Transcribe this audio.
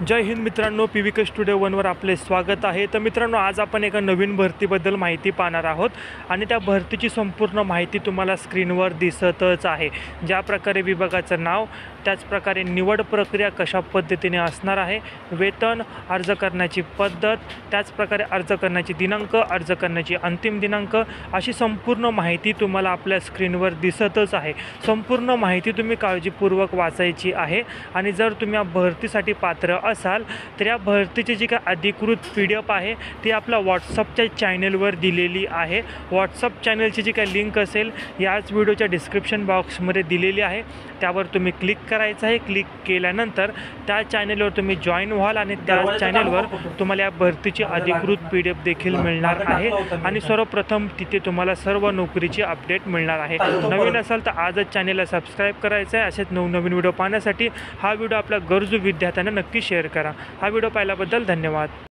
जय हिंद मित्रांनो, PVK studio 1वर आपले स्वागत आहे। तर मित्रांनो, आज आपण एका नवीन भरतीबद्दल माहिती पाहणार आहोत आणि त्या भरतीची संपूर्ण माहिती तुम्हाला स्क्रीनवर दिसतच आहे। ज्या प्रकारे विभागाचं नाव, त्याच प्रकारे निवड प्रक्रिया कशा पद्धतीने असणार आहे, वेतन, अर्ज करण्याची पद्धत, त्याच प्रकारे अर्ज करण्याची दिनांक, अर्ज करण्याची अंतिम दिनांक, अशी संपूर्ण माहिती तुम्हाला आपल्या स्क्रीनवर दिसतच आहे। संपूर्ण माहिती तुम्ही काळजीपूर्वक वाचायची आहे आणि जर तुम्ही या भरतीसाठी पात्र असाल तर या भरतीची जी काही अधिकृत PDF आहे ती आपल्या व्हॉट्सअपच्या चॅनलवर दिलेली आहे। व्हॉट्सअप चॅनलची जी काही लिंक असेल याच व्हिडिओच्या डिस्क्रिप्शन बॉक्समध्ये दिलेली आहे, त्यावर तुम्ही क्लिक करायचं आहे। क्लिक केल्यानंतर त्या चॅनलवर तुम्ही जॉईन व्हाल आणि त्या चॅनलवर तुम्हाला या भरतीची अधिकृत PDF देखील मिळणार आहे आणि सर्वप्रथम तिथे तुम्हाला सर्व नोकरीची अपडेट मिळणार आहे। नवीन असाल तर आजच चॅनलला सबस्क्राईब करायचं आहे। असेच नवनवीन व्हिडिओ पाहण्यासाठी हा व्हिडिओ आपल्या गरजू विद्यार्थ्यांना नक्की शेअर करा। हा व्हिडिओ पाहिल्याबद्दल धन्यवाद।